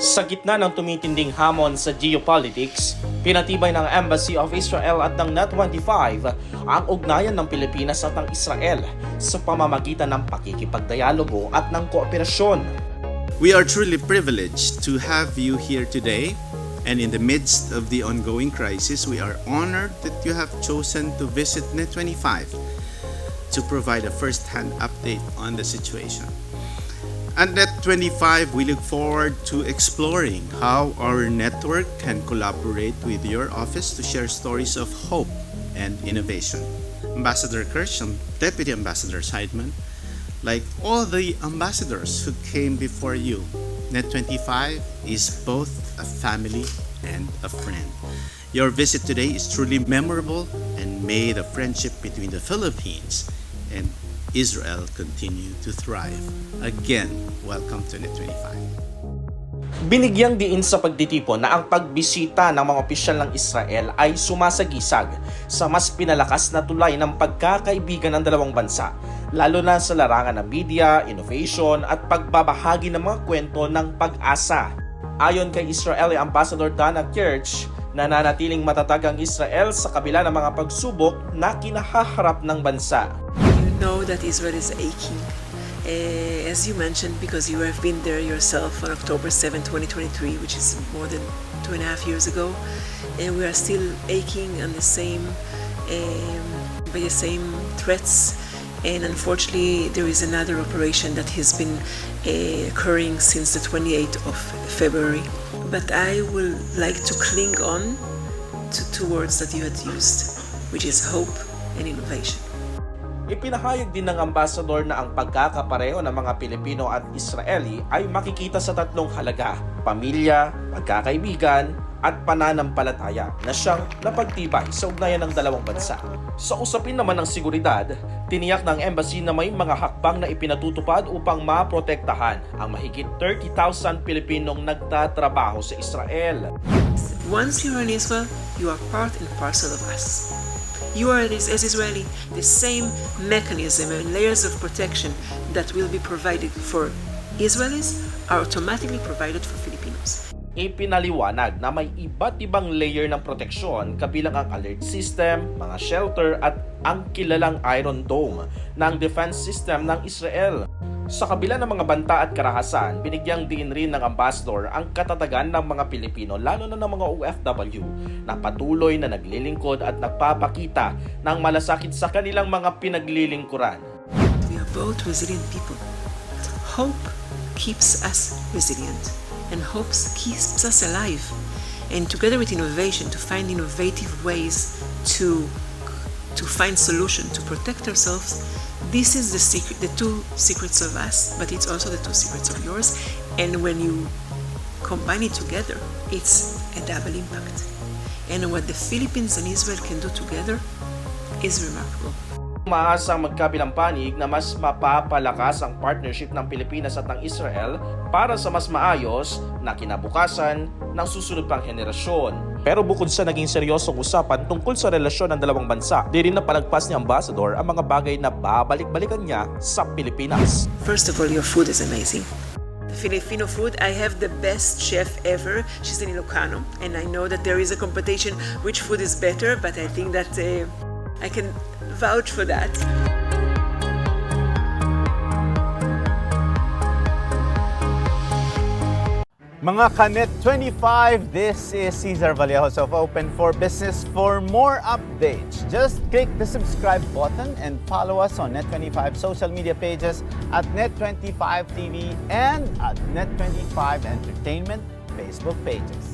Sa gitna ng tumitinding hamon sa geopolitics, pinatibay ng Embassy of Israel at ng Net25 ang ugnayan ng Pilipinas at ng Israel sa pamamagitan ng pakikipagdialogo at ng kooperasyon. We are truly privileged to have you here today, and in the midst of the ongoing crisis, we are honored that you have chosen to visit Net25 to provide a first-hand update on the situation. At Net25, we look forward to exploring how our network can collaborate with your office to share stories of hope and innovation. Ambassador Kirsch and Deputy Ambassador Seidman, like all the ambassadors who came before you, Net25 is both a family and a friend. Your visit today is truly memorable, and may the friendship between the Philippines and Israel continue to thrive. Again, welcome to Net25. Binigyang diin sa pagtitipon na ang pagbisita ng mga opisyal ng Israel ay sumasagisag sa mas pinalakas na tulay ng pagkakaibigan ng dalawang bansa, lalo na sa larangan ng media, innovation at pagbabahagi ng mga kwento ng pag-asa. Ayon kay Israeli Ambassador Dana Kirch, nananatiling matatag ang Israel sa kabila ng mga pagsubok na kinahaharap ng bansa. Know that Israel is aching, as you mentioned, because you have been there yourself on October 7, 2023, which is more than 2.5 years ago, and we are still aching on the same by the same threats. And unfortunately, there is another operation that has been occurring since the 28th of February. But I would like to cling on to two words that you had used, which is hope and innovation. Ipinahayag din ng ambassador na ang pagkakapareho ng mga Pilipino at Israeli ay makikita sa tatlong halaga: pamilya, pagkakaibigan, at pananampalataya na siyang napagtibay sa ugnayan ng dalawang bansa. Sa usapin naman ng seguridad, tiniyak ng embassy na may mga hakbang na ipinatutupad upang maprotektahan ang mahigit 30,000 Pilipinong nagtatrabaho sa Israel. Once you're in Israel, you are part and parcel of us. You are, as Israeli, the same mechanism and layers of protection that will be provided for Israelis are automatically provided for Filipinos. Ipinaliwanag na may iba't ibang layer ng proteksyon kabilang ang alert system, mga shelter at ang kilalang Iron Dome ng defense system ng Israel. Sa kabila ng mga banta at karahasan, binigyang diin rin ng ambassador ang katatagan ng mga Pilipino, lalo na ng mga OFW na patuloy na naglilingkod at nagpapakita ng malasakit sa kanilang mga pinaglilingkuran. We are both resilient people. Hope keeps us resilient, and hope keeps us alive. And together with innovation, to find innovative ways to find solution to protect ourselves. This is the secret, the two secrets of us, but it's also the two secrets of yours. And when you combine it together, it's a double impact. And what the Philippines and Israel can do together is remarkable. Umaasang magkabilang panig na mas mapapalakas ang partnership ng Pilipinas at ng Israel para sa mas maayos na kinabukasan ng susunod pang henerasyon. Pero bukod sa naging seryosong usapan tungkol sa relasyon ng dalawang bansa, di rin napalagpas ni Ambassador ang mga bagay na babalik-balikan niya sa Pilipinas. First of all, your food is amazing. The Filipino food, I have the best chef ever. She's in Ilocano, and I know that there is a competition which food is better, but I think that I can vouch for that. Mga Kanet 25, this is Cesar Vallejos of Open for Business. For more updates, just click the subscribe button and follow us on Net25 social media pages at Net25 TV and at Net25 Entertainment Facebook pages.